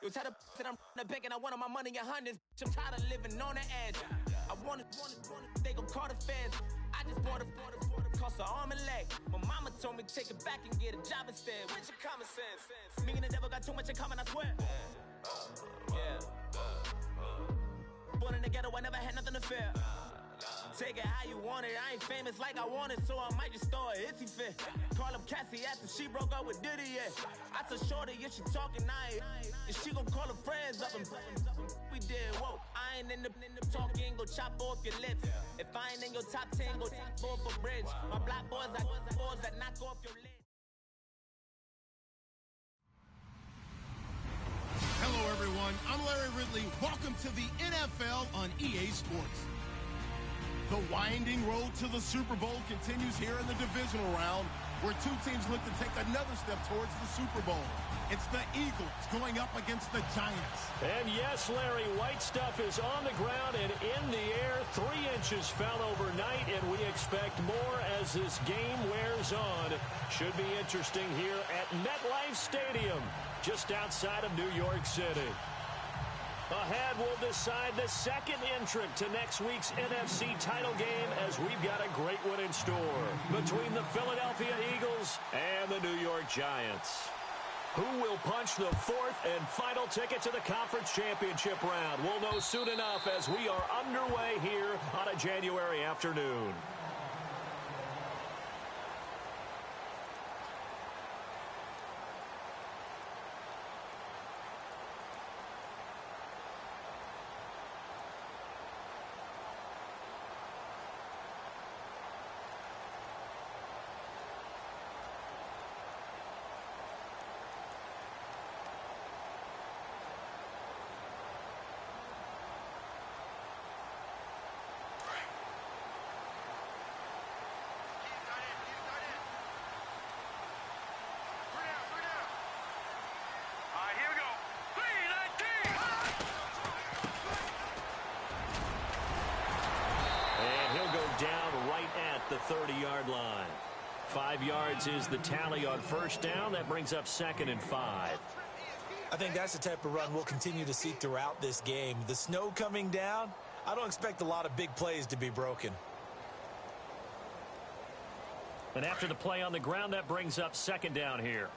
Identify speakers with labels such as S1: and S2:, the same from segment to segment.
S1: You tell the that I'm the bank and I want my money in hundreds. I'm tired of living on the edge. I want it, they gon' call the feds. I just bought a cost an arm and leg. My mama told me take it back and get a job instead. Where's your common sense? Me and the devil got too much in common, I swear. Yeah. Born in the ghetto, I never had nothing to fear. Take it how you want it. I ain't famous like I want it, so I might just throw a hissy fit. Call up Cassie after she broke up with Diddy, yeah. I told Shorty if she talking, and she gon' call her friends up and we did, whoa. I ain't in the talking, go chop off your lips. If I ain't in your top 10, go top 4 for bridge. My black boys like boys that knock off your lid.
S2: Hello, everyone. I'm Larry Ridley. Welcome to the NFL on EA Sports. The winding road to the Super Bowl continues here in the divisional round, where two teams look to take another step towards the Super Bowl. It's the Eagles going up against the Giants.
S3: And yes, Larry, white stuff is on the ground and in the air. 3 inches fell overnight, and we expect more as this game wears on. Should be interesting here at MetLife Stadium, just outside of New York City. Ahead, we'll decide the second entrant to next week's NFC title game, as we've got a great one in store between the Philadelphia Eagles and the New York Giants. Who will punch the 4th and final ticket to the conference championship round? We'll know soon enough as we are underway here on a January afternoon. The 30-yard line. 5 yards is the tally on first down. That brings up 2nd and 5.
S4: I think that's the type of run we'll continue to see throughout this game. The snow coming down, I don't expect a lot of big plays to be broken.
S3: And after the play on the ground, that brings up 2nd down here.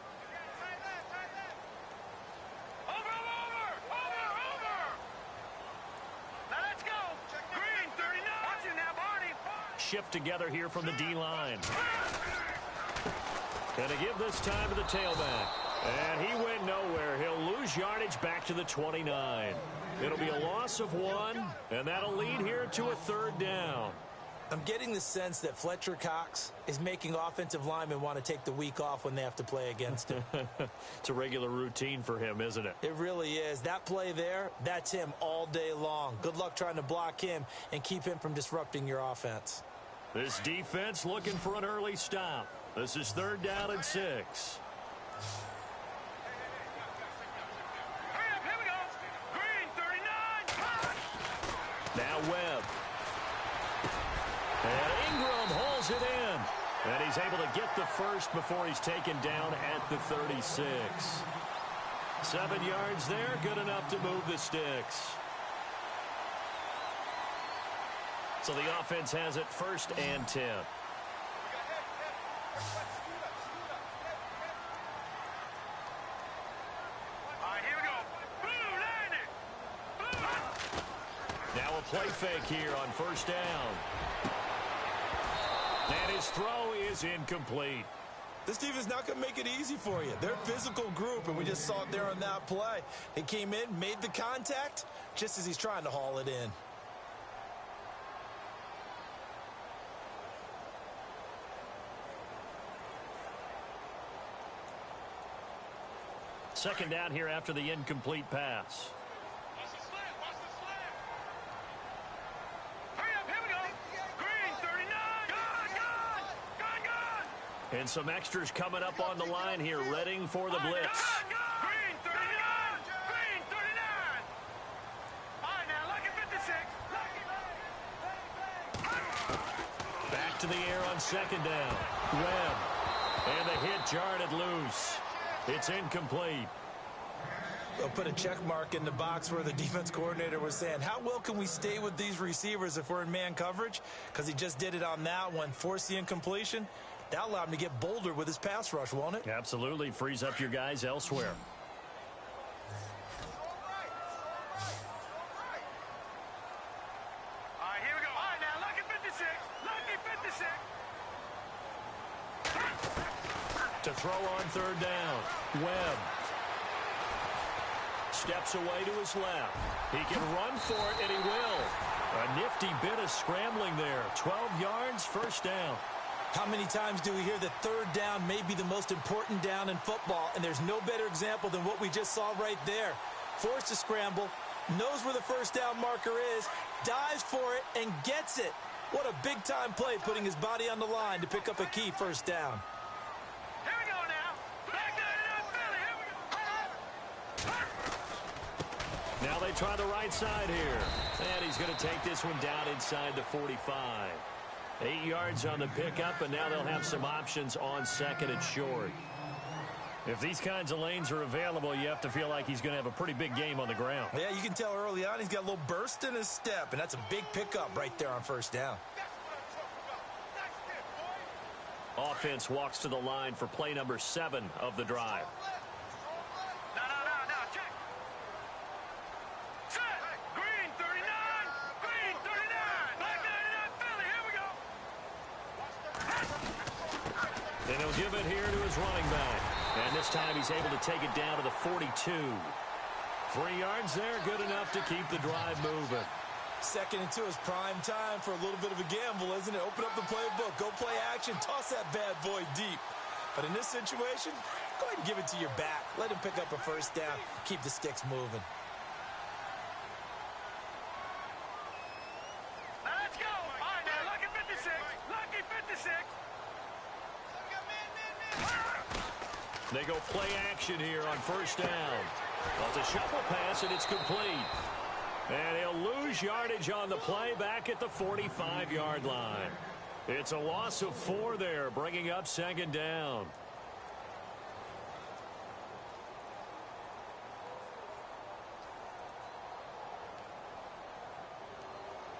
S3: Shift together here from the D-line. And to give this time to the tailback. And he went nowhere. He'll lose yardage back to the 29. It'll be a loss of 1, and that'll lead here to a 3rd down.
S4: I'm getting the sense that Fletcher Cox is making offensive linemen want to take the week off when they have to play against him.
S3: It's a regular routine for him, isn't it?
S4: It really is. That play there, that's him all day long. Good luck trying to block him and keep him from disrupting your offense.
S3: This defense looking for an early stop. This is 3rd down and 6.
S5: Hurry up, here we go. Green, 39.
S3: Now Webb. And Ingram holds it in. And he's able to get the first before he's taken down at the 36. 7 yards there, good enough to move the sticks. So the offense has it 1st and 10.
S5: All right, here we go. Boom, landed. Boom.
S3: Now a play fake here on 1st down. And his throw is incomplete.
S4: This defense is not going to make it easy for you. They're a physical group, and we just saw it there on that play. He came in, made the contact, just as he's trying to haul it in.
S3: Second down here after the incomplete pass.
S5: Watch the slam, watch the slam. Hurry up, here we go. Green, 39. Gone.
S3: And some extras coming up on the line here, readying for the blitz.
S5: Green, 39. Green, 39. All right, now, lucky 56.
S3: Back to the air on 2nd down. Webb. And the hit jarred it loose. It's incomplete.
S4: They'll put a check mark in the box where the defense coordinator was saying, how well can we stay with these receivers if we're in man coverage? Because he just did it on that one, forced the incompletion. That'll allow him to get bolder with his pass rush, won't it?
S3: Absolutely. Frees up your guys elsewhere.
S5: All right, here we go. All right, now, lucky 56. Lucky 56.
S3: To throw on third down. Webb steps away to his left. He can run for it, and he will. A nifty bit of scrambling there. 12 yards, first down.
S4: How many times do we hear that third down may be the most important down in football, and there's no better example than what we just saw right there. Forced to scramble, knows where the first down marker is, dives for it, and gets it. What a big-time play, putting his body on the line to pick up a key first down.
S5: Here we go now. Back there to Philly. Here we go.
S3: Now they try the right side here. And he's going to take this one down inside the 45. 8 yards on the pickup, and now they'll have some options on second and short. If these kinds of lanes are available, you have to feel like he's going to have a pretty big game on the ground.
S4: Yeah, you can tell early on he's got a little burst in his step, and that's a big pickup right there on first down.
S3: Offense walks to the line for play number 7 of the drive.
S5: No, check. Set. Green 39. Green 39. Back there to Philly. Here we go.
S3: And he'll give it here to his running back. And this time he's able to take it down to the 42. 3 yards there, good enough to keep the drive moving.
S4: Second and 2 is prime time for a little bit of a gamble, isn't it? Open up the playbook, go play action, toss that bad boy deep. But in this situation, go ahead and give it to your back. Let him pick up a first down, keep the sticks moving.
S5: Now let's go. All right, now, lucky 56. Lucky 56.
S3: They go play action here on first down. Well, it's a shuffle pass, and it's complete. And he'll lose yardage on the play back at the 45-yard line. It's a loss of 4 there, bringing up second down.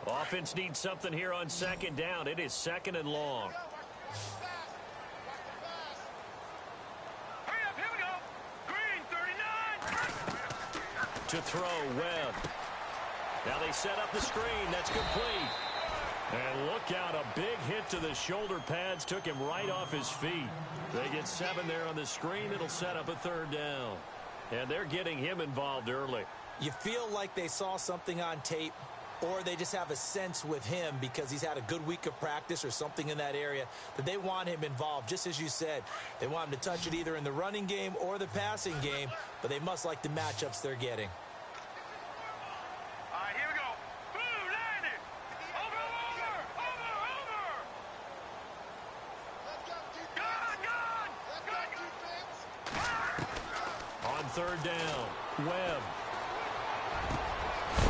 S3: Offense needs something here on second down. It is second and long.
S5: Hurry up, here we go. Green 39.
S3: To throw, Webb. Now they set up the screen. That's complete. And look out, a big hit to the shoulder pads took him right off his feet. They get 7 there on the screen. It'll set up a third down. And they're getting him involved early.
S4: You feel like they saw something on tape, or they just have a sense with him because he's had a good week of practice or something in that area that they want him involved. Just as you said, they want him to touch it either in the running game or the passing game, but they must like the matchups they're getting.
S5: All right, here we go. Blue, landed. Over. Gone.
S3: On third down, Webb.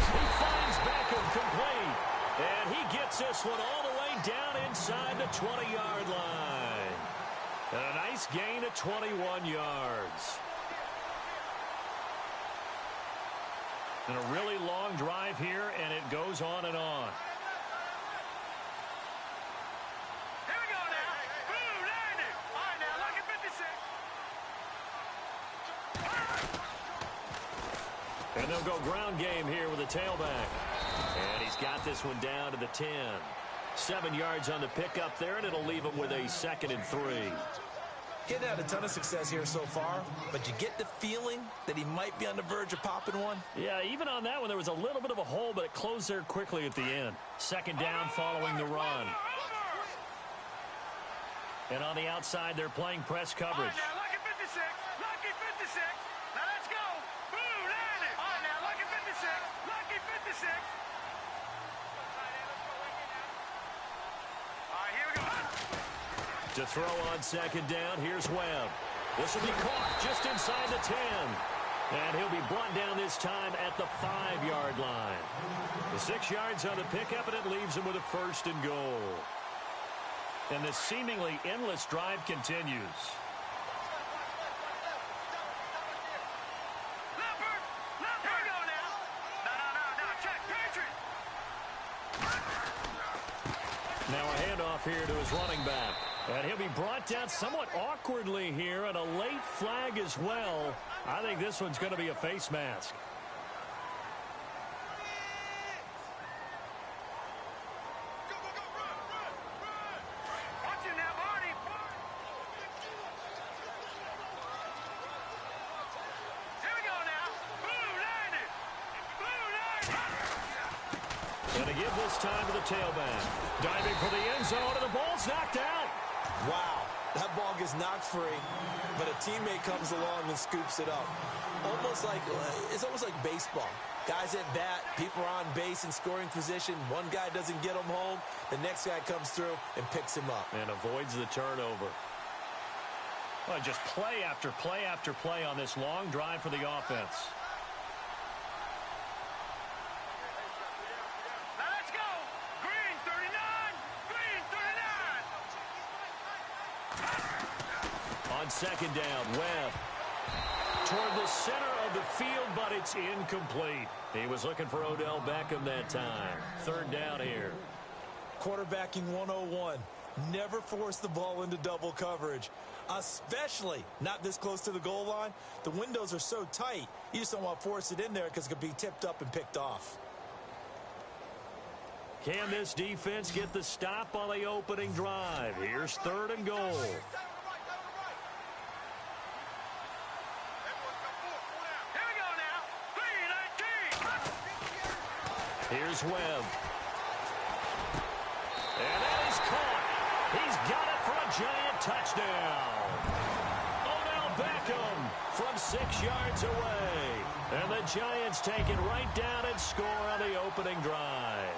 S3: He finds Beckham complete. And he gets this one all the way down inside the 20-yard line. And a nice gain of 21 yards. And a really long drive here, and it goes on and on.
S5: Here we go now. Blue, landed. All right, now, lucky 56.
S3: And they'll go ground game here with a tailback. And he's got this one down to the 10. 7 yards on the pickup there, and it'll leave him with a 2nd and 3.
S4: Getting had a ton of success here so far, but you get the feeling that he might be on the verge of popping one.
S3: Yeah, even on that one, there was a little bit of a hole, but it closed there quickly at the end. Second down following the run. And on the outside, they're playing press coverage.
S5: All right, now, lucky 56. Lucky 56. Now, let's go. Blue, landed. All right, now, lucky 56. Lucky 56. All right, here we go.
S3: To throw on second down, here's Webb. This will be caught just inside the 10. And he'll be brought down this time at the 5-yard line. The 6 yards on the pickup, and it leaves him with a 1st and goal. And the seemingly endless drive continues.
S5: Leopard,
S3: here to his running back. And he'll be brought down somewhat awkwardly here, and a late flag as well. I think this one's going to be a face mask. Time to the tailback. Diving for the end zone, and the ball's knocked out.
S4: Wow, that ball gets knocked free, but a teammate comes along and scoops it up. It's almost like baseball. Guys at bat, people are on base in scoring position. One guy doesn't get him home. The next guy comes through and picks him up.
S3: And avoids the turnover. Well, just play after play after play on this long drive for the offense. Second down, Webb. Toward the center of the field, but it's incomplete. He was looking for Odell Beckham that time. Third down here.
S4: Quarterbacking 101. Never force the ball into double coverage, especially not this close to the goal line. The windows are so tight, you just don't want to force it in there because it could be tipped up and picked off.
S3: Can this defense get the stop on the opening drive? Here's third and goal. Here's Webb. And that is caught. He's got it for a giant touchdown. Odell Beckham from 6 yards away. And the Giants take it right down and score on the opening drive.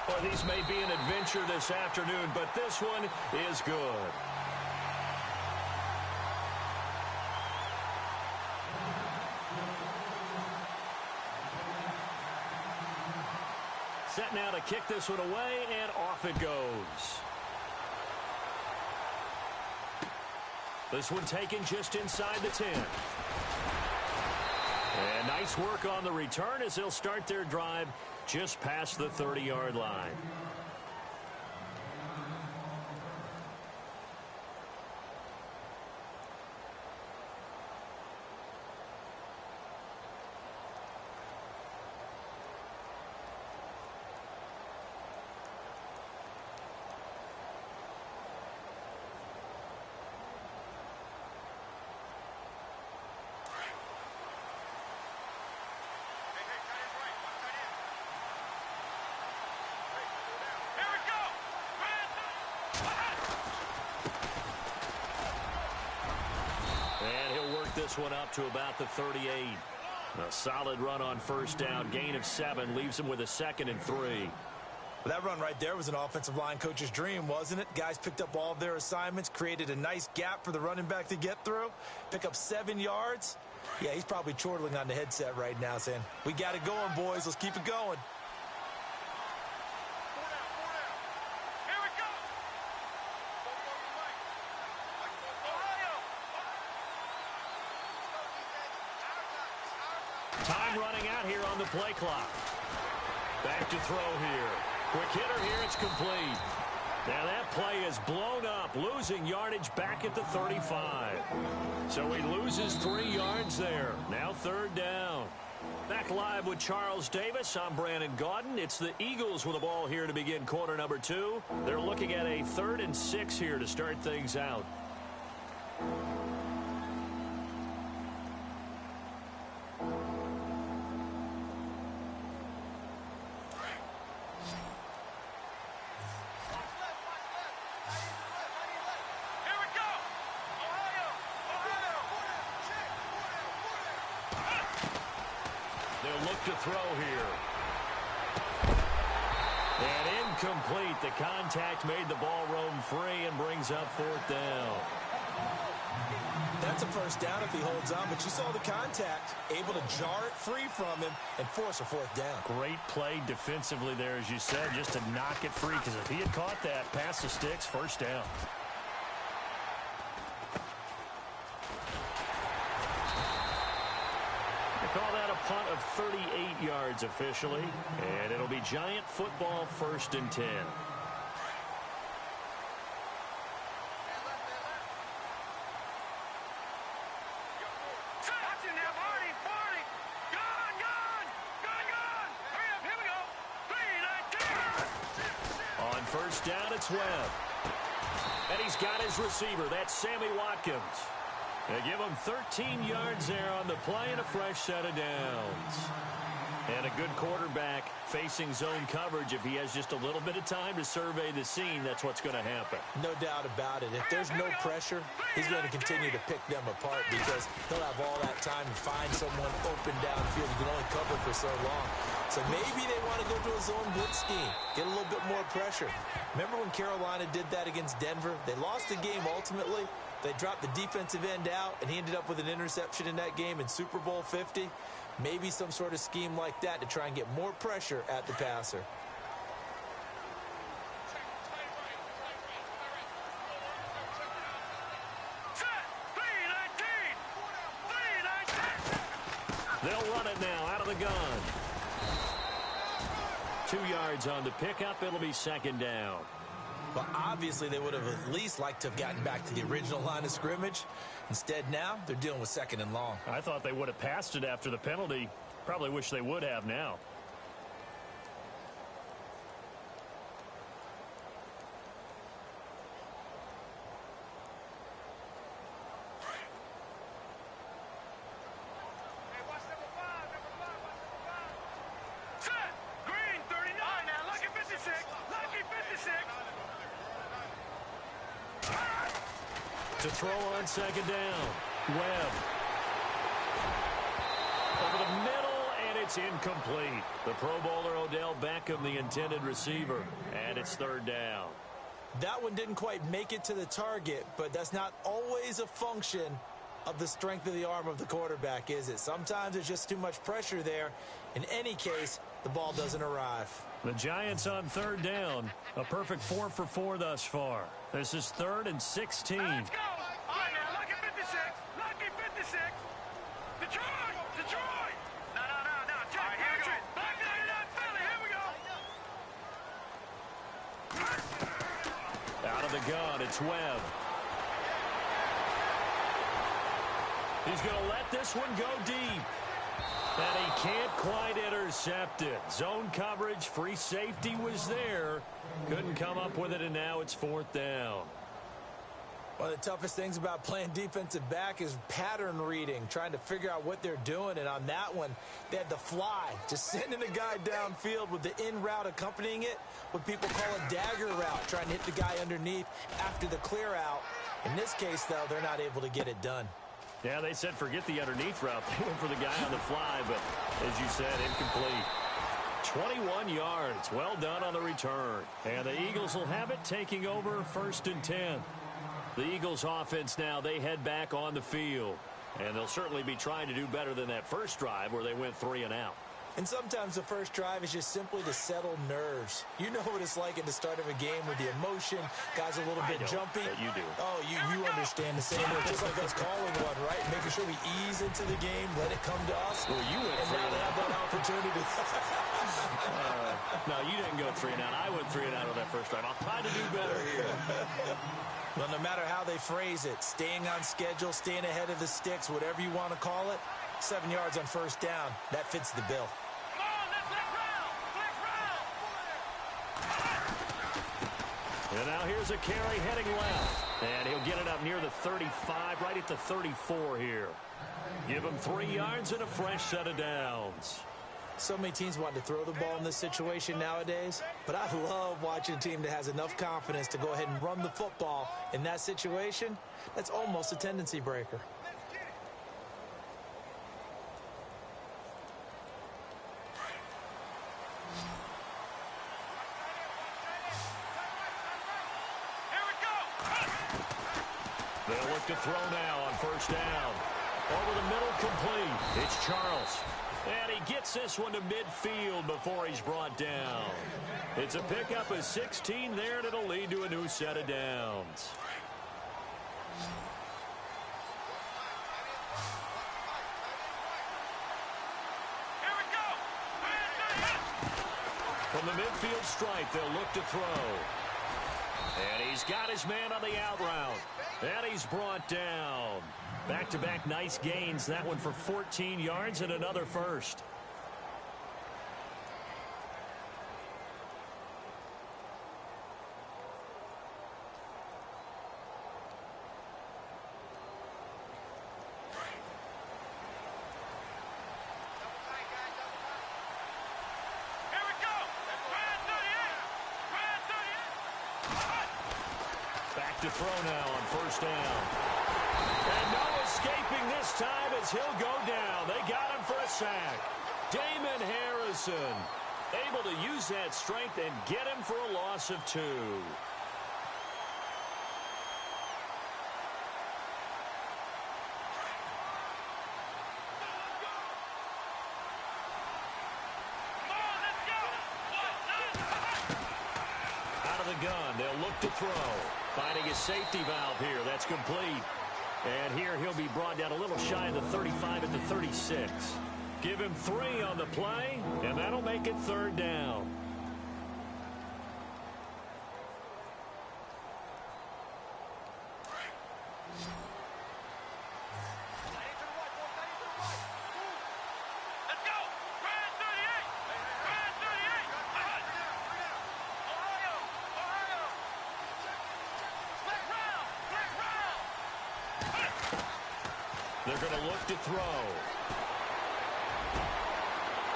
S3: Well, these may be an adventure this afternoon, but this one is good. Set now to kick this one away, and off it goes. This one taken just inside the 10. And nice work on the return as they'll start their drive just past the 30-yard line. This one up to about the 38. A solid run on first down. Gain of 7 leaves him with a 2nd and 3.
S4: Well, that run right there was an offensive line coach's dream, wasn't it? Guys picked up all of their assignments, created a nice gap for the running back to get through, pick up 7 yards. Yeah, he's probably chortling on the headset right now saying, we got it going, boys. Let's keep it going.
S3: Time running out here on the play clock. Back to throw here. Quick hitter here, it's complete. Now that play is blown up, losing yardage back at the 35. So he loses 3 yards there. Now third down. Back live with Charles Davis. I'm Brandon Gaudin. It's the Eagles with the ball here to begin quarter number 2. They're looking at a 3rd and 6 here to start things out. To throw here. And incomplete. The contact made the ball roam free and brings up 4th down.
S4: That's a first down if he holds on, but you saw the contact, able to jar it free from him and force a 4th down.
S3: Great play defensively there, as you said, just to knock it free, because if he had caught that, past the sticks, first down. call that a punt of 38 yards officially, and it'll be Giant football 1st and 10. On 1st down, it's Webb. And he's got his receiver. That's Sammy Watkins. They give him 13 yards there on the play and a fresh set of downs. And a good quarterback facing zone coverage. If he has just a little bit of time to survey the scene, that's what's going to happen.
S4: No doubt about it. If there's no pressure, he's going to continue to pick them apart because he'll have all that time to find someone open downfield. He can only cover for so long. So maybe they want to go to a zone blitz scheme, get a little bit more pressure. Remember when Carolina did that against Denver? They lost the game ultimately. They dropped the defensive end out, and he ended up with an interception in that game in Super Bowl 50. Maybe some sort of scheme like that to try and get more pressure at the passer.
S3: They'll run it now out of the gun. 2 yards on the pickup. It'll be 2nd down.
S4: Well, obviously, they would have at least liked to have gotten back to the original line of scrimmage. Instead, now, they're dealing with 2nd and long.
S3: I thought they would have passed it after the penalty. Probably wish they would have now.
S5: To
S3: throw on 2nd down. Webb. Over the middle, and it's incomplete. The Pro Bowler Odell Beckham, the intended receiver, and it's 3rd down.
S4: That one didn't quite make it to the target, but that's not always a function of the strength of the arm of the quarterback, is it? Sometimes there's just too much pressure there. In any case, the ball doesn't arrive.
S3: The Giants on 3rd down. A perfect 4 for 4 thus far. This is 3rd and 16.
S5: Let's go! All right, now, lucky 56. Lucky 56. Detroit! Detroit! No. Jack Patrick! Back there in that Philly. Here we go.
S3: Out of the gun, it's Webb. He's going to let this one go deep. And he can't quite intercept it. Zone coverage, free safety was there. Couldn't come up with it, and now it's 4th down.
S4: One of the toughest things about playing defensive back is pattern reading, trying to figure out what they're doing. And on that one, they had the fly, just sending a guy downfield with the in route accompanying it, what people call a dagger route, trying to hit the guy underneath after the clear out. In this case, though, they're not able to get it done.
S3: Yeah, they said forget the underneath route. They went for the guy on the fly, but as you said, incomplete. 21 yards. Well done on the return. And the Eagles will have it, taking over 1st and 10. The Eagles offense now, they head back on the field. And they'll certainly be trying to do better than that first drive where they went 3 and out.
S4: And sometimes the first drive is just simply to settle nerves. You know what it's like at the start of a game with the emotion, guys a little bit jumpy.
S3: But you do.
S4: Oh, you understand the same way. Just like us calling one, right? Making sure we ease into the game, let it come to us.
S3: Well, you went
S4: and now they have that opportunity.
S3: No, you didn't go 3 and out. I went 3 and out on that first drive. I'll try to do better here.
S4: Well, no matter how they phrase it, staying on schedule, staying ahead of the sticks, whatever you want to call it, 7 yards on 1st down, that fits the bill.
S3: And now here's a carry heading left. And he'll get it up near the 35, right at the 34 here. Give him 3 yards and a fresh set of downs.
S4: So many teams want to throw the ball in this situation nowadays, but I love watching a team that has enough confidence to go ahead and run the football in that situation. That's almost a tendency breaker.
S3: They'll look to throw now on 1st down. Over the middle, complete. It's Charles. And he gets this one to midfield before he's brought down. It's a pickup of 16 there, and it'll lead to a new set of downs. From the midfield stripe, they'll look to throw. And he's got his man on the out route. And he's brought down. Back-to-back nice gains. That one for 14 yards and another first.
S5: To
S3: throw now on first down. And no escaping this time as he'll go down. They got him for a sack. Damon Harrison able to use that strength and get him for a loss of 2. Out of the gun, they'll look to throw. Finding his safety valve here. That's complete. And here he'll be brought down a little shy of the 35 at the 36. Give him 3 on the play, and that'll make it third down. They're going to look to throw.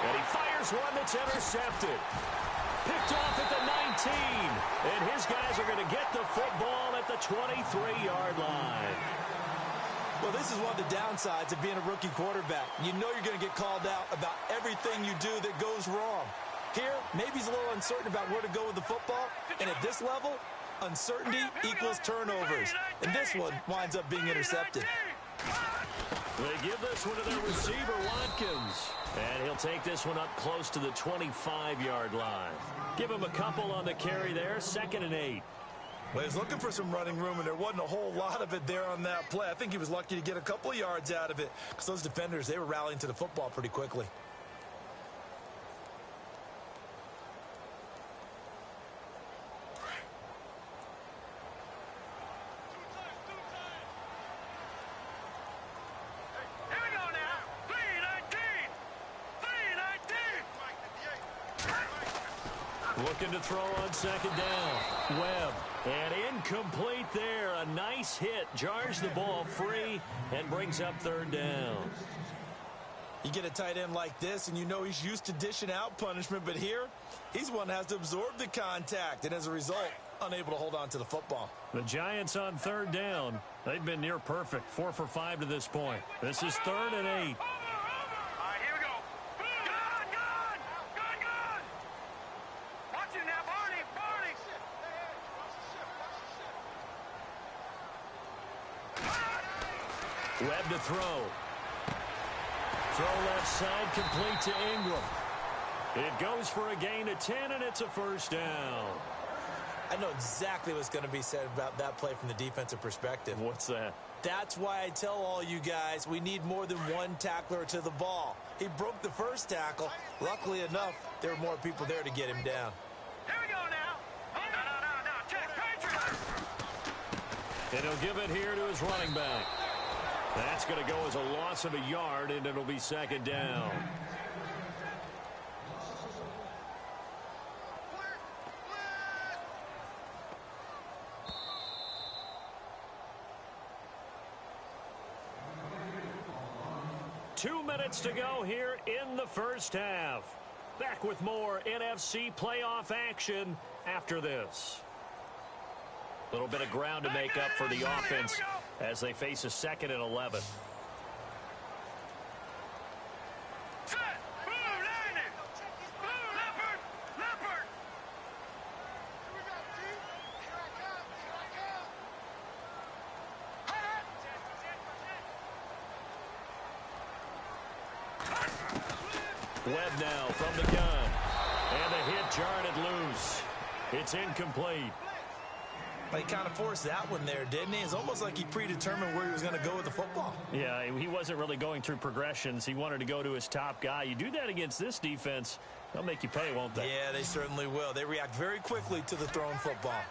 S3: And he fires one that's intercepted. Picked off at the 19. And his guys are going to get the football at the 23-yard line.
S4: Well, this is one of the downsides of being a rookie quarterback. You know you're going to get called out about everything you do that goes wrong. Here, maybe he's a little uncertain about where to go with the football. And at this level, uncertainty equals turnovers. And this one winds up being intercepted.
S3: They give this one to their receiver, Watkins. And he'll take this one up close to the 25-yard line. Give him a couple on the carry there, 2nd and 8.
S4: Well, he's looking for some running room, and there wasn't a whole lot of it there on that play. I think he was lucky to get a couple of yards out of it because those defenders, they were rallying to the football pretty quickly.
S3: Looking to throw on 2nd down. Webb. And incomplete there. A nice hit. Jars the ball free and brings up 3rd down.
S4: You get a tight end like this, and you know he's used to dishing out punishment. But here, he's one that has to absorb the contact. And as a result, unable to hold on to the football.
S3: The Giants on 3rd down. They've been near perfect. 4 for 5 to this point. This is 3rd and 8. Webb to throw. Throw left side, complete to Ingram. It goes for a gain of 10, and it's a first down.
S4: I know exactly what's going to be said about that play from the defensive perspective.
S3: What's that?
S4: That's why I tell all you guys we need more than one tackler to the ball. He broke the first tackle. Luckily enough, there were more people there to get him down.
S5: Here we go now. No. Check, Patriots.
S3: And he'll give it here to his running back. That's going to go as a loss of a yard, and it'll be 2nd down. Two minutes to go here in the first half. Back with more NFC playoff action after this. A little bit of ground to make up for the offense as they face a 2nd and 11.
S5: Set. Blue, landing. Blue, leopard. Here we go, team. Here I come.
S3: Webb now from the gun. And the hit jarred it loose. It's incomplete.
S4: He kind of forced that one there, didn't he? It's almost like he predetermined where he was going to go with the football.
S3: Yeah, he wasn't really going through progressions. He wanted to go to his top guy. You do that against this defense, They'll make you pay, won't they?
S4: Yeah, they certainly will. They react very quickly to the thrown football.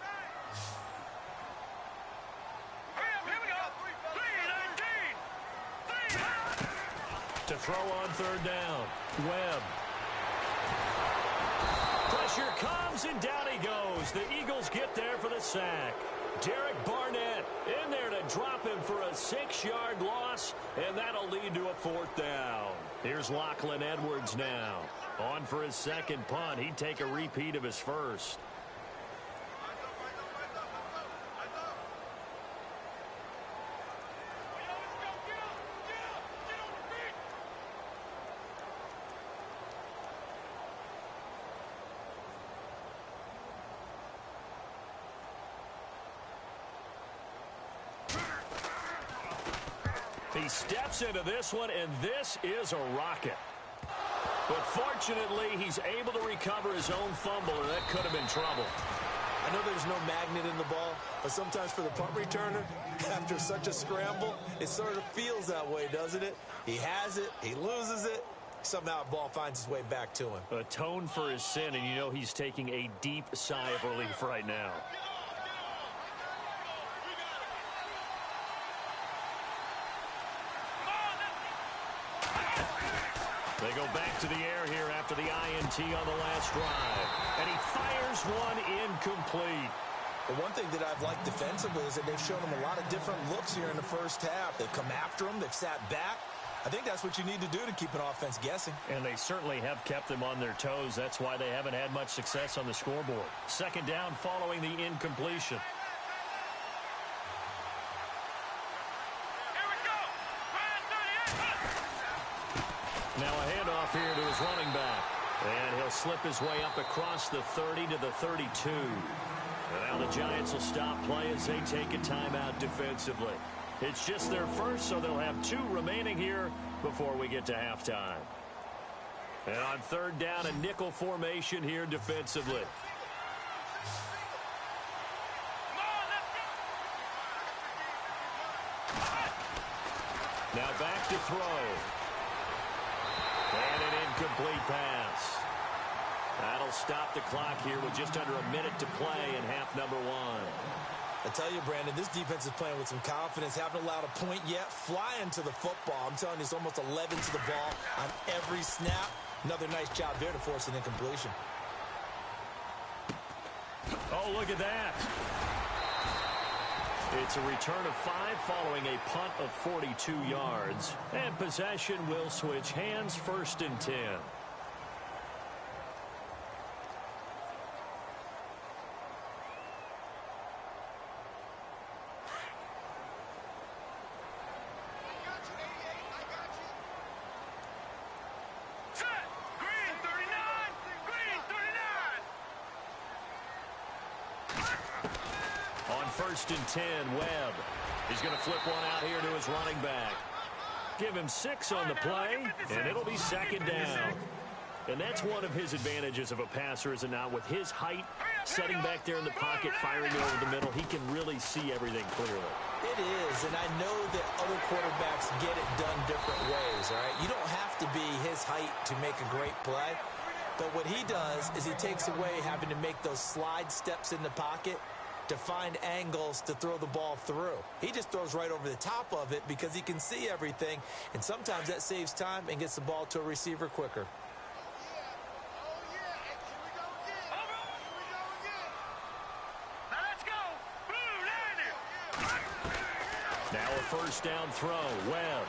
S3: To throw on third down. Webb. Pressure comes, and down he goes. The Eagles get there for the sack. Derek Barnett in there to drop him for a 6-yard loss, and that'll lead to a 4th down. Here's Lachlan Edwards now. On for his second punt. He'd take a repeat of his first. He steps into this one, and this is a rocket. But fortunately, he's able to recover his own fumble, and that could have been trouble.
S4: I know there's no magnet in the ball, but sometimes for the punt returner, after such a scramble, it sort of feels that way, doesn't it? He has it, he loses it, somehow the ball finds its way back to him.
S3: Atone for his sin, and you know he's taking a deep sigh of relief right now. They go back to the air here after the INT on the last drive. And he fires one incomplete.
S4: The one thing that I've liked defensively is that they've shown him a lot of different looks here in the first half. They've come after him. They've sat back. I think that's what you need to do to keep an offense guessing.
S3: And they certainly have kept them on their toes. That's why they haven't had much success on the scoreboard. Second down following the incompletion. Now a handoff here to his running back. And he'll slip his way up across the 30 to the 32. And now the Giants will stop play as they take a timeout defensively. It's just their first, so they'll have 2 remaining here before we get to halftime. And on third down, a nickel formation here defensively. Now back to throw. And an incomplete pass. That'll stop the clock here with just under a minute to play in half number 1.
S4: I tell you, Brandon, this defense is playing with some confidence. Haven't allowed a point yet. Flying to the football. I'm telling you, it's almost 11 to the ball on every snap. Another nice job there to force an incompletion.
S3: Oh, look at that. It's a return of 5 following a punt of 42 yards. And possession will switch hands, 1st and 10. First and 10, Webb. He's going to flip one out here to his running back. Give him 6 on the play, and it'll be second down. And that's one of his advantages of a passer, is it not? With his height, setting back there in the pocket, firing it over the middle, he can really see everything clearly.
S4: It is, and I know that other quarterbacks get it done different ways, all right? You don't have to be his height to make a great play, but what he does is he takes away having to make those slide steps in the pocket to find angles to throw the ball through. He just throws right over the top of it because he can see everything, and sometimes that saves time and gets the ball to a receiver quicker.
S3: Now a first down throw. Webb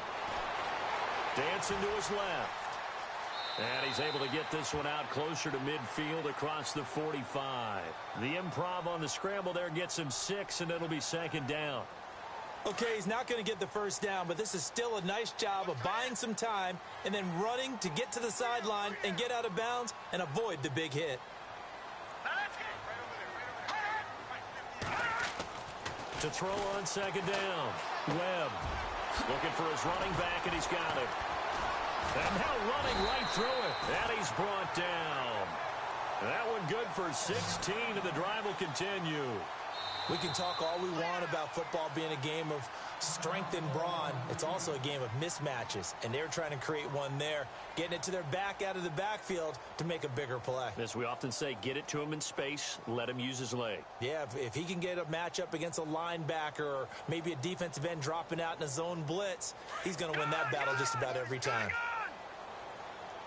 S3: dancing to his left. And he's able to get this one out closer to midfield across the 45. The improv on the scramble there gets him 6, and it'll be second down.
S4: Okay, he's not going to get the first down, but this is still a nice job of buying some time and then running to get to the sideline and get out of bounds and avoid the big hit.
S3: To throw on second down. Webb looking for his running back, and he's got it. And now running right through it. And he's brought down. That one good for 16, and the drive will continue.
S4: We can talk all we want about football being a game of strength and brawn. It's also a game of mismatches, and they're trying to create one there, getting it to their back out of the backfield to make a bigger play.
S3: As we often say, get it to him in space, let him use his leg.
S4: Yeah, if he can get a matchup against a linebacker or maybe a defensive end dropping out in a zone blitz, he's going to win that battle just about every time.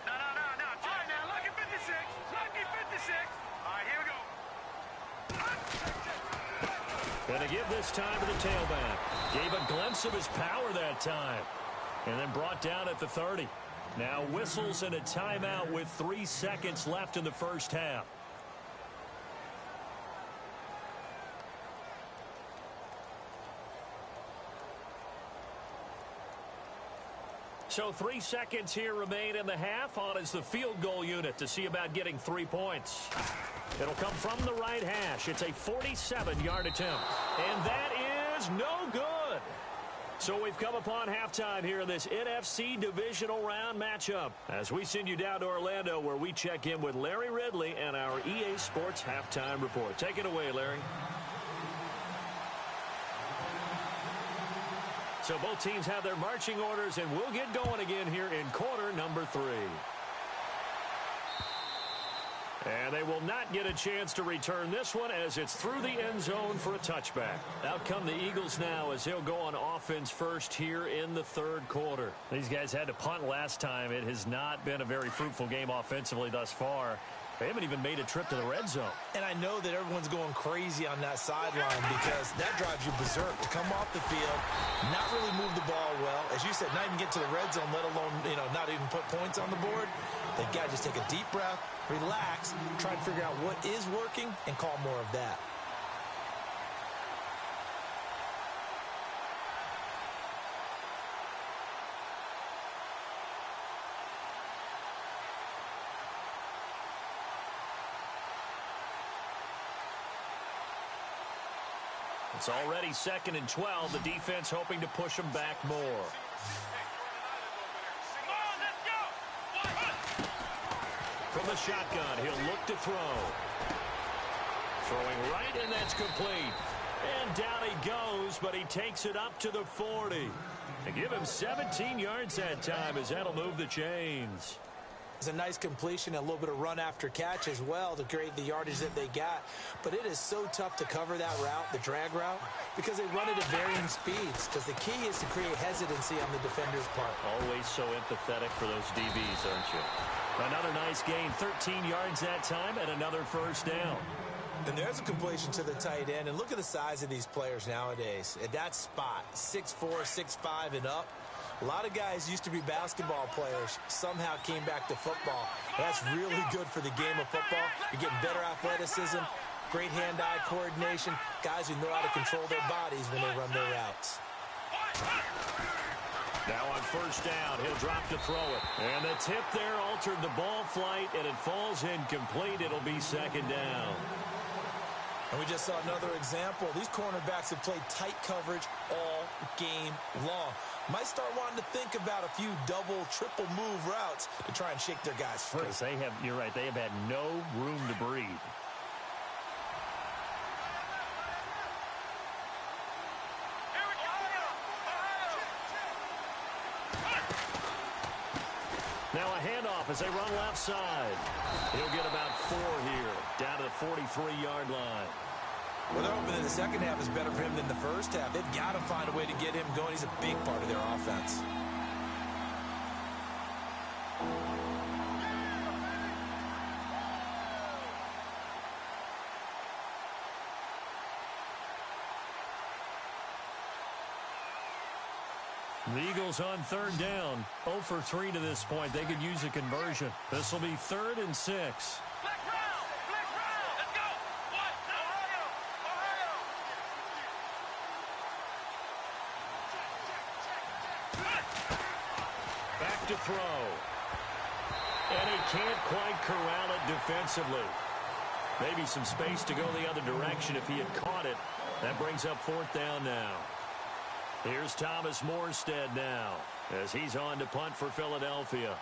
S5: No. All right, now, lucky 56. Lucky 56. All right, here we go.
S3: Going to give this time to the tailback. Gave a glimpse of his power that time. And then brought down at the 30. Now whistles and a timeout with 3 seconds left in the first half. So 3 seconds here remain in the half. On is the field goal unit to see about getting 3 points. It'll come from the right hash. It's a 47-yard attempt. And that is no good. So we've come upon halftime here in this NFC divisional round matchup. As we send you down to Orlando, where we check in with Larry Ridley and our EA Sports halftime report. Take it away, Larry. So both teams have their marching orders, and we'll get going again here in quarter number 3. And they will not get a chance to return this one as it's through the end zone for a touchback. Out come the Eagles now as they'll go on offense first here in the third quarter. These guys had to punt last time. It has not been a very fruitful game offensively thus far. They haven't even made a trip to the red zone. And I know that everyone's going crazy on that sideline because that drives you berserk to come off the field, not really move the ball well. As you said, not even get to the red zone, let alone, not even put points on the board. They've got to just take a deep breath, relax, try and figure out what is working, and call more of that. It's already 2nd and 12. The defense hoping to push them back more. From the shotgun, he'll look to throw. Throwing right, and that's complete. And down he goes, but he takes it up to the 40. They give him 17 yards that time as that'll move the chains. It's a nice completion, a little bit of run after catch as well to create the yardage that they got. But it is so tough to cover that route, the drag route, because they run it at varying speeds. Because the key is to create hesitancy on the defender's part. Always so empathetic for those DBs, aren't you? Another nice gain, 13 yards that time, and another first down. And there's a completion to the tight end. And look at the size of these players nowadays. At that spot, 6'4", 6'5", and up. A lot of guys used to be basketball players, somehow came back to football. That's really good for the game of football. You're getting better athleticism, great hand-eye coordination, guys who know how to control their bodies when they run their routes. Now on first down, he'll drop to throw it. And the tip there altered the ball flight, and it falls incomplete. It'll be 2nd down. And we just saw another example. These cornerbacks have played tight coverage all game long. Might start wanting to think about a few double, triple move routes to try and shake their guys free. Because you're right, they have had no room to breathe. Now a handoff as they run left side. He'll get about 4 here, down to the 43-yard line. Well, they're hoping that the second half is better for him than the first half. They've got to find a way to get him going. He's a big part of their offense. The Eagles on 3rd down. 0 for 3 to this point. They could use a conversion. This will be 3rd and 6. To throw. And he can't quite corral it defensively. Maybe some space to go the other direction if he had caught it. That brings up 4th down now. Here's Thomas Morstead now as he's on to punt for Philadelphia.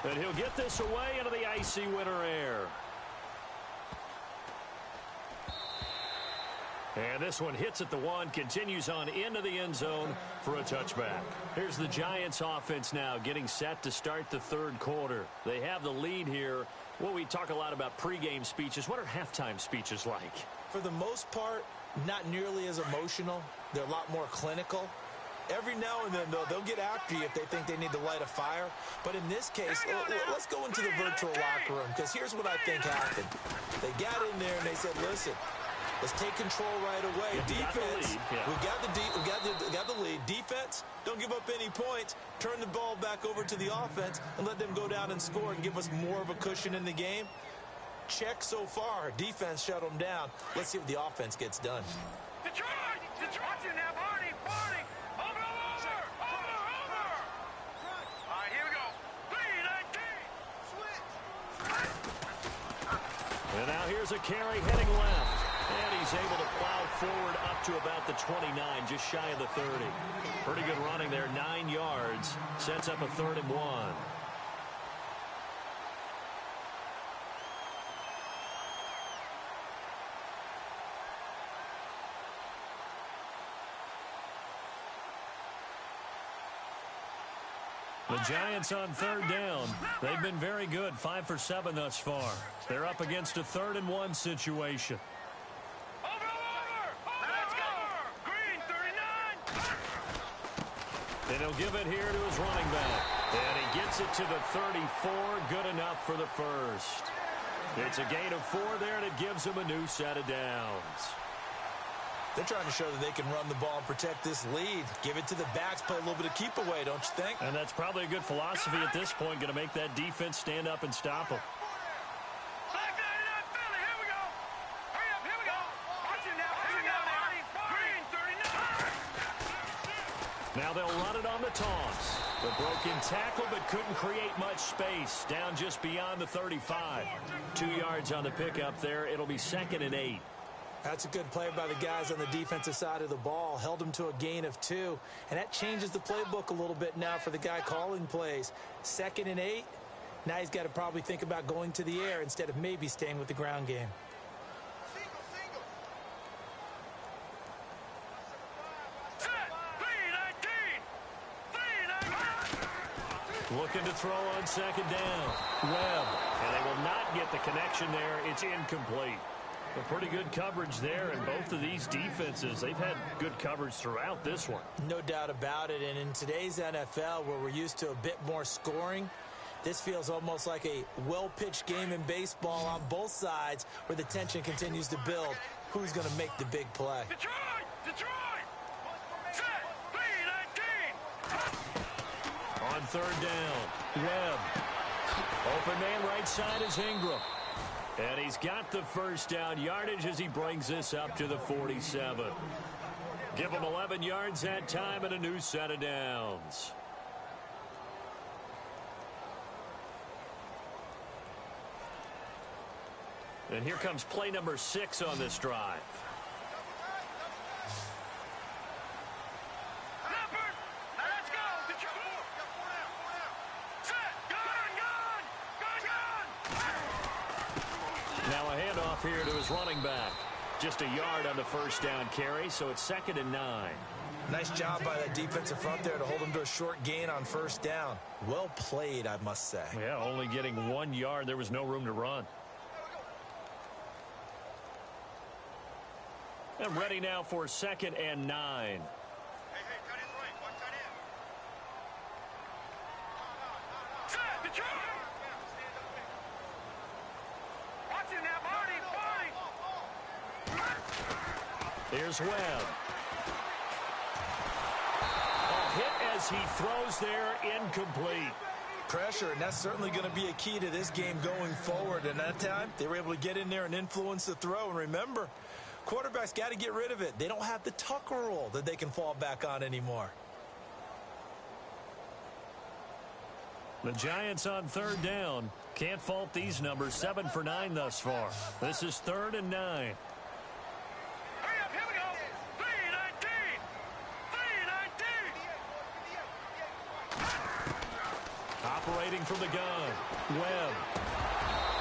S3: And he'll get this away into the icy winter air. And this one hits at the one, continues on into the end zone for a touchback. Here's the Giants offense now getting set to start the third quarter. They have the lead here. Well, we talk a lot about pregame speeches. What are halftime speeches like?
S4: For the most part, not nearly as emotional. They're a lot more clinical. Every now and then, though, they'll get after you if they think they need to light a fire. But in this case, let's go into the virtual locker room, because here's what I think happened. They got in there and they said, listen, let's take control right away. Defense, we got the lead. Defense, don't give up any points. Turn the ball back over to the offense and let them go down and score and give us more of a cushion in the game. Check so far. Defense shut them down. Let's see what the offense gets done.
S5: Detroit! Watch it now, Barney! Over! All right, here we go. 3-19.
S3: And now here's a carry heading left. And he's able to plow forward up to about the 29, just shy of the 30. Pretty good running there, 9 yards. Sets up a 3rd and 1. The Giants on 3rd down. They've been very good, 5 for 7 thus far. They're up against a 3rd and 1 situation.
S5: Let's go! Green, 39!
S3: And he'll give it here to his running back. And he gets it to the 34, good enough for the first. It's a gain of 4 there, and it gives him a new set of downs.
S4: They're trying to show that they can run the ball and protect this lead. Give it to the backs, play a little bit of keep away, don't you think?
S3: And that's probably a good philosophy at this point, going to make that defense stand up and stop them.
S5: Black 99 Philly, here we go! Hurry up, here we go! Watch it now, Green, 39!
S3: Now they'll run it on the toss. The broken tackle, but couldn't create much space. Down just beyond the 35. 2 yards on the pickup there. It'll be 2nd and 8.
S4: That's a good play by the guys on the defensive side of the ball. Held them to a gain of 2. And that changes the playbook a little bit now for the guy calling plays. 2nd and 8. Now he's got to probably think about going to the air instead of maybe staying with the ground game.
S5: Set! 3-19!
S3: Looking to throw on 2nd down. Webb. And they will not get the connection there. It's incomplete. A pretty good coverage there, and both of these defenses, they've had good coverage throughout this one.
S4: No doubt about it, and in today's NFL, where we're used to a bit more scoring, this feels almost like a well-pitched game in baseball on both sides, where the tension continues to build. Who's going to make the big play?
S5: Detroit! Set! 3-19!
S3: On 3rd down, Webb. Open man right side is Ingram. And he's got the first down yardage as he brings this up to the 47. Give him 11 yards that time and a new set of downs. And here comes play number 6 on this drive. Now a handoff here to his running back. Just a yard on the first down carry, so it's 2nd and 9.
S4: Nice job by that defensive front there to hold him to a short gain on first down. Well played, I must say.
S3: Yeah, only getting 1 yard. There was no room to run. And ready now for 2nd and 9. Here's Webb. A hit as he throws there, incomplete.
S4: Pressure, and that's certainly going to be a key to this game going forward. And that time, they were able to get in there and influence the throw. And remember, quarterbacks got to get rid of it. They don't have the Tucker rule that they can fall back on anymore.
S3: The Giants on 3rd down. Can't fault these numbers. 7 for 9 thus far. This is 3rd and 9. Operate Initiating from the gun. Webb.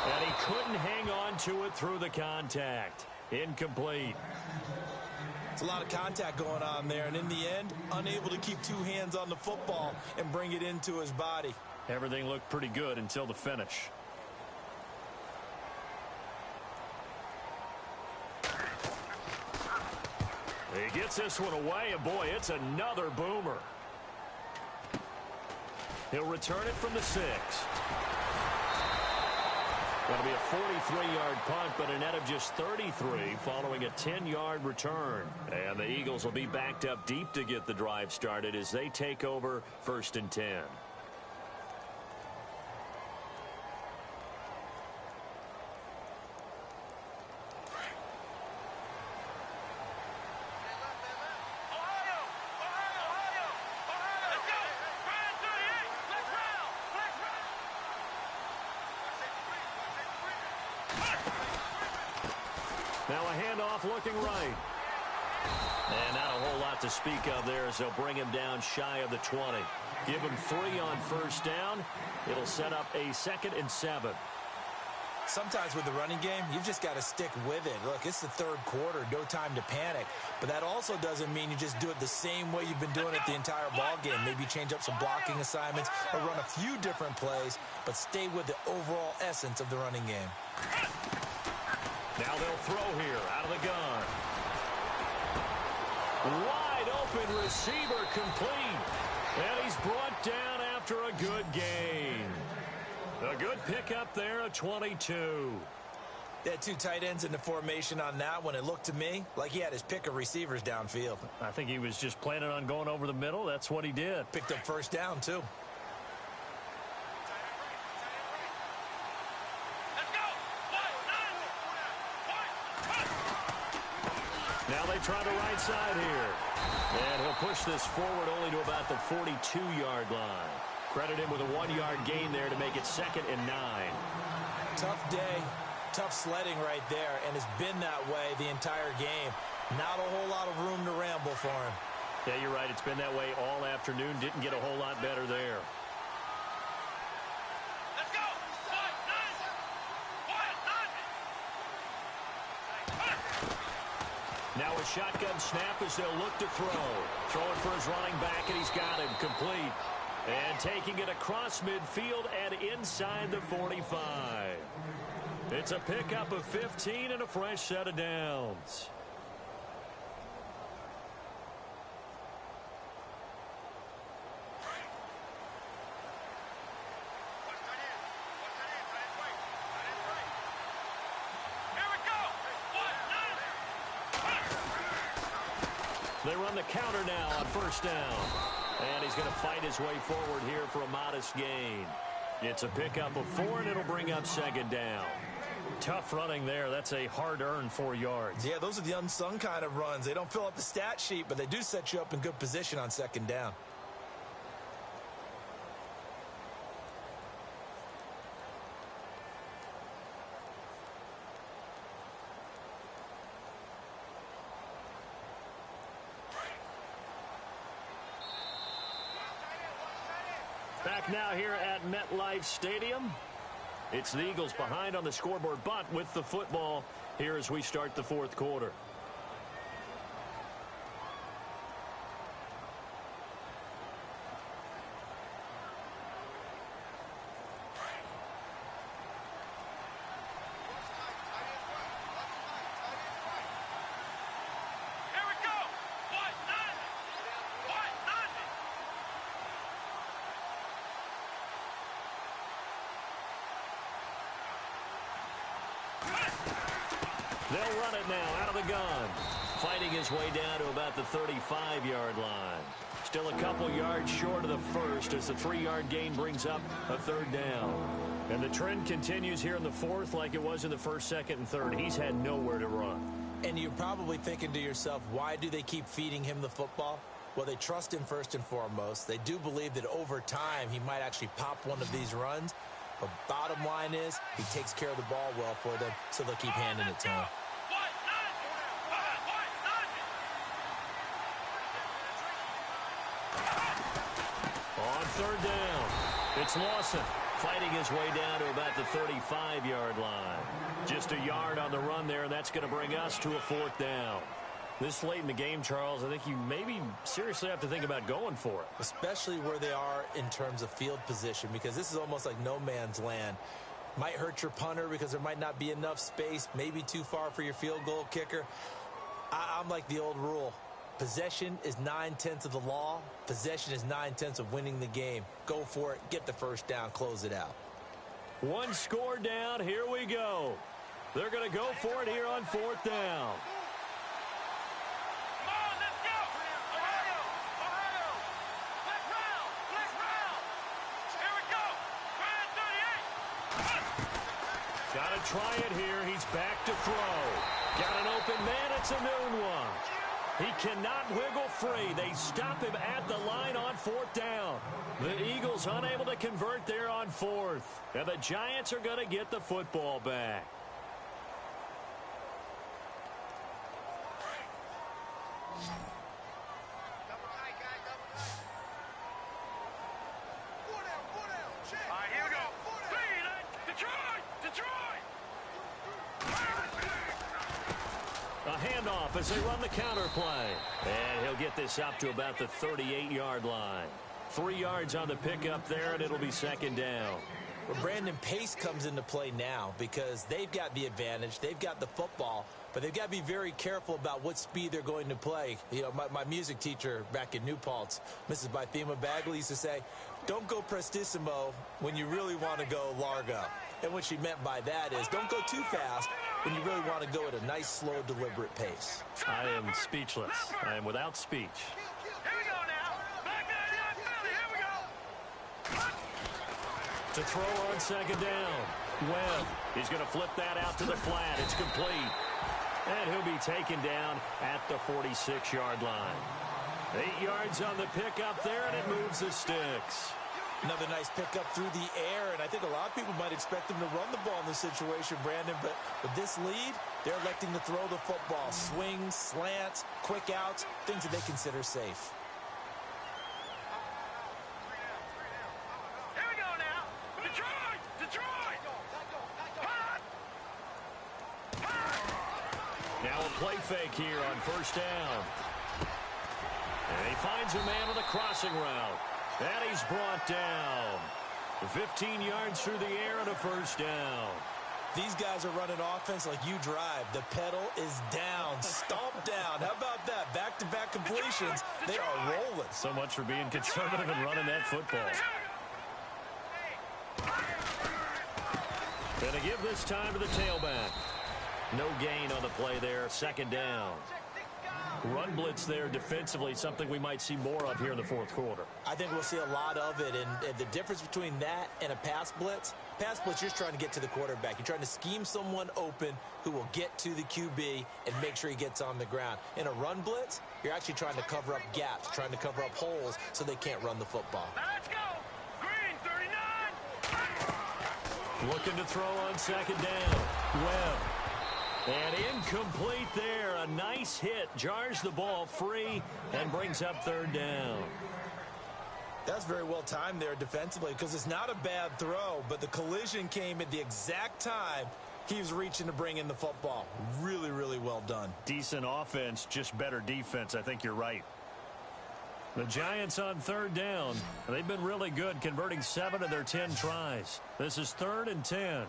S3: And he couldn't hang on to it through the contact. Incomplete.
S4: It's a lot of contact going on there, and in the end, unable to keep two hands on the football and bring it into his body.
S3: Everything looked pretty good until the finish. He gets this one away, and boy, it's another boomer. He'll return it from the 6. Going to be a 43-yard punt, but a net of just 33 following a 10-yard return. And the Eagles will be backed up deep to get the drive started as they take over 1st and 10. Now a handoff looking right. And not a whole lot to speak of there as they'll bring him down shy of the 20. Give him 3 on 1st down. It'll set up a 2nd and 7.
S4: Sometimes with the running game, you've just got to stick with it. Look, it's the 3rd quarter, no time to panic. But that also doesn't mean you just do it the same way you've been doing it the entire ball game. Maybe change up some blocking assignments or run a few different plays, but stay with the overall essence of the running game.
S3: Now they'll throw here out of the gun. Wide open receiver complete. And he's brought down after a good gain. A good pickup there at 22.
S4: They had 2 tight ends in the formation on that one. It looked to me like he had his pick of receivers downfield.
S3: I think he was just planning on going over the middle. That's what he did.
S4: Picked up 1st down, too.
S3: Now they try the right side here. And he'll push this forward only to about the 42-yard line. Credit him with a 1-yard gain there to make it 2nd and 9.
S4: Tough day, tough sledding right there, and it's been that way the entire game. Not a whole lot of room to ramble for him.
S3: Yeah, you're right. It's been that way all afternoon. Didn't get a whole lot better there. Now a shotgun snap as they'll look to throw. Throwing for his running back, and he's got him complete. And taking it across midfield and inside the 45. It's a pickup of 15 and a fresh set of downs. They run the counter now on 1st down. And he's going to fight his way forward here for a modest gain. It's a pickup of 4, and it'll bring up 2nd down. Tough running there. That's a hard-earned 4 yards.
S4: Yeah, those are the unsung kind of runs. They don't fill up the stat sheet, but they do set you up in good position on 2nd down.
S3: Back now here at MetLife Stadium. It's the Eagles behind on the scoreboard, but with the football here as we start the 4th quarter. They'll run it now out of the gun. Fighting his way down to about the 35-yard line. Still a couple yards short of the first as the 3-yard gain brings up a 3rd down. And the trend continues here in the 4th like it was in the 1st, 2nd, and 3rd. He's had nowhere to run.
S4: And you're probably thinking to yourself, why do they keep feeding him the football? Well, they trust him first and foremost. They do believe that over time he might actually pop one of these runs. But bottom line is he takes care of the ball well for them, so they'll keep handing it to him.
S3: On 3rd down. It's Lawson fighting his way down to about the 35-yard line. Just a yard on the run there, and that's going to bring us to a 4th down. This late in the game, Charles, I think you maybe seriously have to think about going for it.
S4: Especially where they are in terms of field position, because this is almost like no man's land. Might hurt your punter because there might not be enough space, maybe too far for your field goal kicker. I'm like the old rule. Possession is 9/10 of the law. Possession is 9/10 of winning the game. Go for it. Get the first down. Close it out.
S3: One score down. Here we go. They're going to go for it here on 4th down.
S5: Come on, let's go. Ohio. Black round. Here we go. Grand 38.
S3: Got to try it here. He's back to throw. Got an open man. It's a noon one. He cannot wiggle free. They stop him at the line on 4th down. The Eagles unable to convert there on 4th. And the Giants are going to get the football back.
S5: All right, here we go. Detroit.
S3: A handoff as they run the counter play. And he'll get this up to about the 38-yard line. 3 yards on the pickup there, and it'll be 2nd down.
S4: Well, Brandon, pace comes into play now because they've got the advantage. They've got the football, but they've got to be very careful about what speed they're going to play. You know, my music teacher back in New Paltz, Mrs. Bythema Bagley, used to say, don't go prestissimo when you really want to go largo. And what she meant by that is don't go too fast when you really want to go at a nice, slow, deliberate pace.
S3: I am speechless. I am without speech.
S5: Here we go now. Back to young Philly. Here we go.
S3: To throw on 2nd down. Webb, he's going to flip that out to the flat. It's complete. And he'll be taken down at the 46-yard line. 8 yards on the pickup there, and it moves the sticks.
S4: Another nice pickup through the air, and I think a lot of people might expect them to run the ball in this situation, Brandon, but with this lead, they're electing to throw the football. Swings, slants, quick outs, things that they consider safe.
S5: Here we go now. Detroit.
S3: Now a play fake here on 1st down. And he finds a man with a crossing route. And he's brought down. 15 yards through the air and a 1st down.
S4: These guys are running offense like you drive. The pedal is down, stomped down. How about that? Back-to-back completions. They are rolling.
S3: So much for being conservative and running that football. And to give this time to the tailback. No gain on the play there. 2nd down. Run blitz there defensively, something we might see more of here in the 4th quarter.
S4: I think we'll see a lot of it, and the difference between that and a pass blitz, you're just trying to get to the quarterback. You're trying to scheme someone open who will get to the QB and make sure he gets on the ground. In a run blitz, you're actually trying to cover up gaps, trying to cover up holes so they can't run the football.
S5: Let's go. Green 39.
S3: Looking to throw on 2nd down. Webb. And incomplete there. A nice hit. Jars the ball free and brings up 3rd down.
S4: That's very well timed there defensively because it's not a bad throw, but the collision came at the exact time he was reaching to bring in the football. Really, really well done.
S3: Decent offense, just better defense. I think you're right. The Giants on 3rd down. They've been really good, converting 7 of their 10 tries. This is 3rd and 10.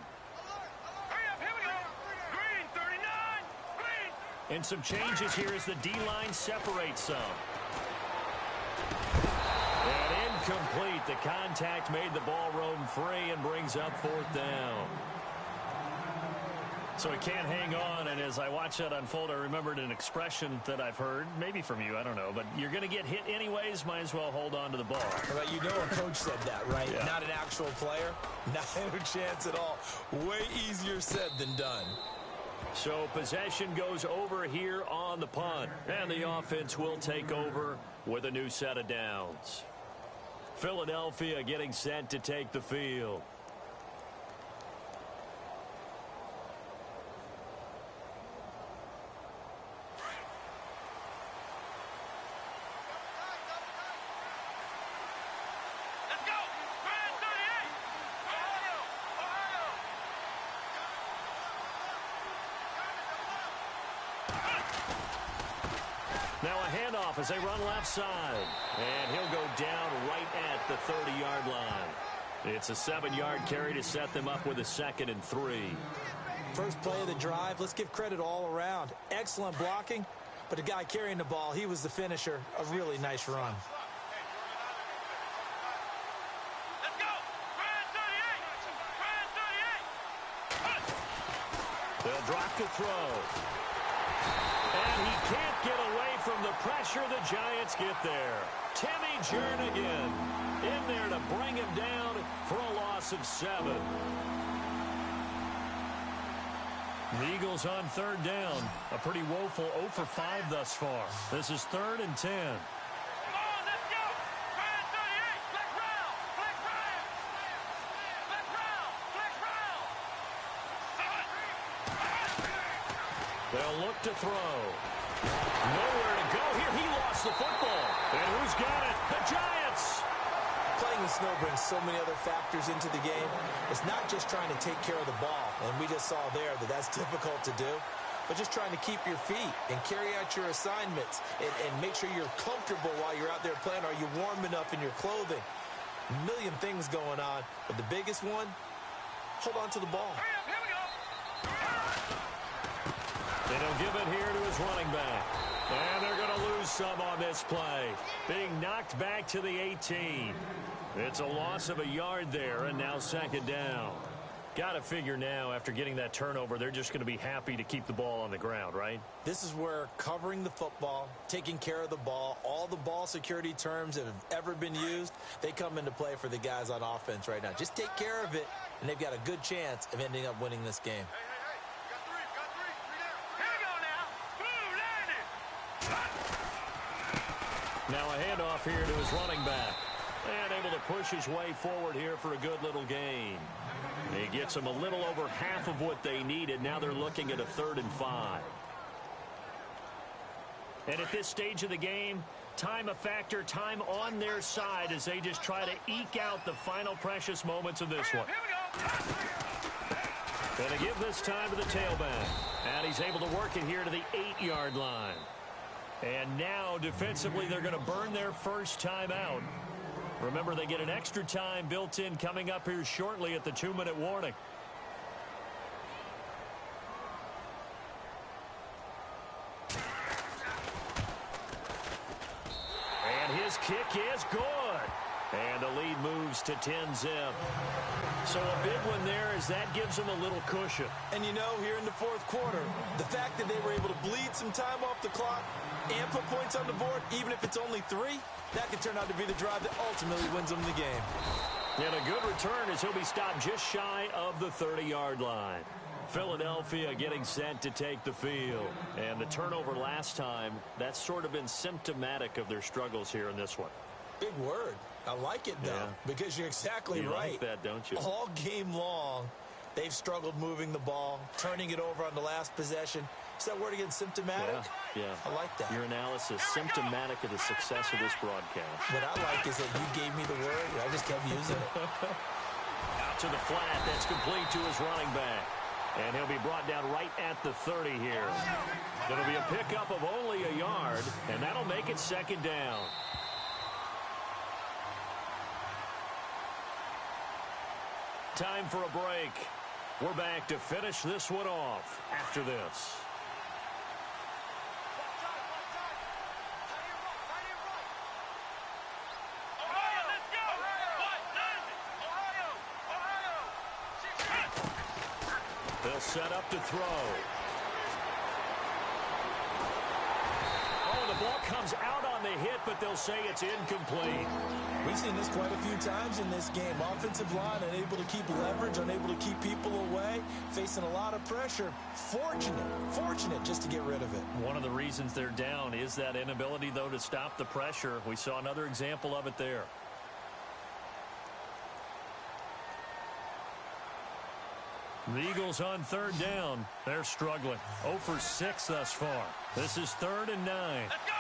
S3: And some changes here as the D-line separates some. And incomplete. The contact made the ball roam free and brings up 4th down. So he can't hang on, and as I watch that unfold, I remembered an expression that I've heard, maybe from you, I don't know, but you're going to get hit anyways, might as well hold on to the ball.
S4: Right, you know a coach said that, right?
S3: Yeah.
S4: Not an actual player. Not a chance at all. Way easier said than done.
S3: So possession goes over here on the punt. And the offense will take over with a new set of downs. Philadelphia getting set to take the field.
S5: Let's go. Grand 38.
S3: off as they run left side. And he'll go down right at the 30-yard line. It's a 7-yard carry to set them up with a 2nd and 3.
S4: First play of the drive, let's give credit all around. Excellent blocking, but the guy carrying the ball, he was the finisher. A really nice run.
S5: Let's go! Brand 38! Brand 38!
S3: They'll drop to throw. And he can't get away from the pressure. The Giants get there. Timmy Jernigan in there to bring him down for a loss of 7. The Eagles on 3rd down. A pretty woeful 0 for 5 thus far. This is 3rd and 10.
S5: Come on, let's go! Brand 38! Flex round! Flex round! Flex round! Flex round!
S3: They'll look to throw. Nowhere to go here. He lost the football. And who's got it? The Giants!
S4: Playing with snow brings so many other factors into the game. It's not just trying to take care of the ball, and we just saw there that that's difficult to do, but just trying to keep your feet and carry out your assignments and make sure you're comfortable while you're out there playing. Are you warm enough in your clothing? A million things going on, but the biggest one, hold on to the ball.
S5: Hurry up, here we go!
S3: They don't give it here to his running back. And they're going to lose some on this play. Being knocked back to the 18. It's a loss of a yard there, and now 2nd down. Got to figure now, after getting that turnover, they're just going to be happy to keep the ball on the ground, right?
S4: This is where covering the football, taking care of the ball, all the ball security terms that have ever been used, they come into play for the guys on offense right now. Just take care of it, and they've got a good chance of ending up winning this game.
S3: Now a handoff here to his running back. And able to push his way forward here for a good little gain. He gets them a little over half of what they needed. Now they're looking at a 3rd and 5. And at this stage of the game, time a factor, time on their side as they just try to eke out the final precious moments of this one. Going to give this time to the tailback. And he's able to work it here to the 8-yard line. And now, defensively, they're going to burn their first time out. Remember, they get an extra time built in coming up here shortly at the 2-minute warning. And his kick is good. And the lead moves to 10-zip. So a big one there as that gives them a little cushion.
S4: And you know, here in the 4th quarter, the fact that they were able to bleed some time off the clock and put points on the board, even if it's only 3, that could turn out to be the drive that ultimately wins them the game.
S3: And a good return as he'll be stopped just shy of the 30-yard line. Philadelphia getting set to take the field. And the turnover last time, that's sort of been symptomatic of their struggles here in this one.
S4: Big word. I like it, though, because you're exactly right.
S3: You like that, don't you?
S4: All game long, they've struggled moving the ball, turning it over on the last possession. Is that word again, symptomatic?
S3: Yeah.
S4: I like that.
S3: Your analysis, symptomatic of the success of this broadcast.
S4: What I like is that you gave me the word, and I just kept using it.
S3: Out to the flat. That's complete to his running back. And he'll be brought down right at the 30 here. It'll be a pickup of only a yard, and that'll make it 2nd down. Time for a break. We're back to finish this one off after this.
S5: Ohio, let's go! Ohio!
S3: They'll set up to throw. Oh, the ball comes out on the hit, but they'll say it's incomplete.
S4: We've seen this quite a few times in this game. Offensive line unable to keep leverage, unable to keep people away, facing a lot of pressure. Fortunate just to get rid of it.
S3: One of the reasons they're down is that inability, though, to stop the pressure. We saw another example of it there. The Eagles on 3rd down. They're struggling. 0 for 6 thus far. This is 3rd and 9.
S5: Let's go!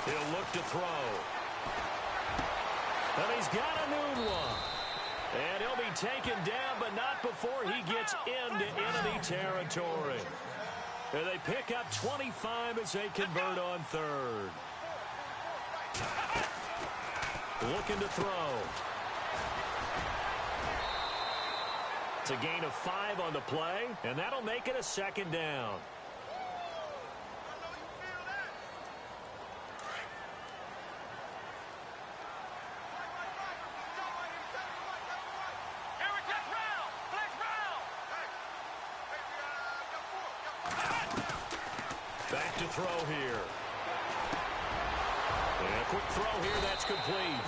S3: He'll look to throw. And he's got a new one. And he'll be taken down, but not before he gets into enemy territory. And they pick up 25 as they convert on third. Looking to throw. It's a gain of 5 on the play, and that'll make it a second down. Back to throw here. And a quick throw here, that's complete.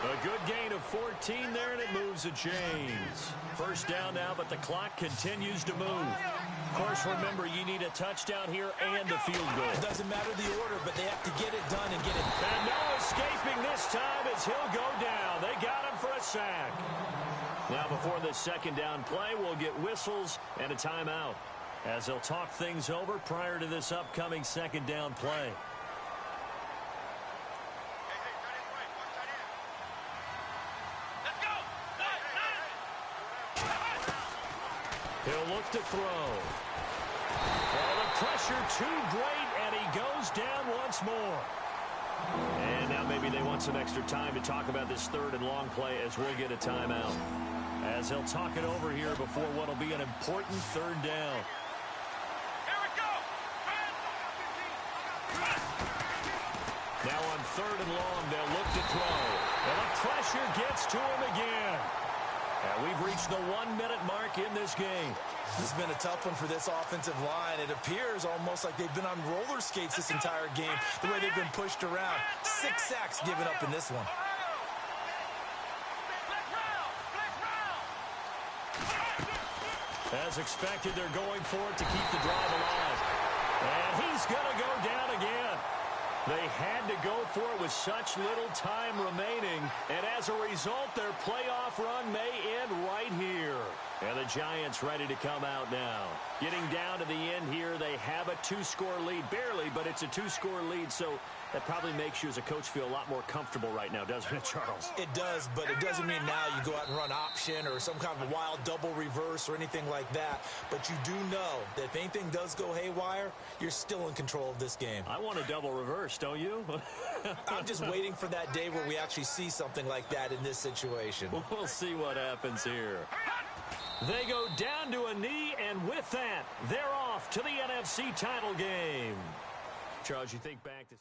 S3: A good gain of 14 there, and it moves the chains. First down now, but the clock continues to move. Of course, remember, you need a touchdown here and a field goal.
S4: It doesn't matter the order, but they have to get it done and get it.
S3: And no escaping this time as he'll go down. They got him for a sack. Now, before this second down play, we'll get whistles and a timeout, as they'll talk things over prior to this upcoming second down play. He'll look to throw. Oh, the pressure too great, and he goes down once more. And now maybe they want some extra time to talk about this third and long play as we'll get a timeout, as he'll talk it over here before what will be an important third down. Now on third and long, they'll look to throw. And the pressure gets to him again. And we've reached the 1-minute mark in this game.
S4: This has been a tough one for this offensive line. It appears almost like they've been on roller skates this entire game, the way they've been pushed around. 6 sacks given up in this one.
S3: As expected, they're going for it to keep the drive alive. And he's going to go down again. They had to go for it with such little time remaining, and as a result, their playoff run may end right here. And the Giants ready to come out now. Getting down to the end here, they have a 2-score lead. Barely, but it's a 2-score lead, so that probably makes you as a coach feel a lot more comfortable right now, doesn't it, Charles?
S4: It does, but it doesn't mean now you go out and run option or some kind of wild double reverse or anything like that. But you do know that if anything does go haywire, you're still in control of this game.
S3: I want a double reverse, don't you?
S4: I'm just waiting for that day where we actually see something like that in this situation.
S3: We'll see what happens here. They go down to a knee, and with that, they're off to the NFC title game. Charles, you think back to...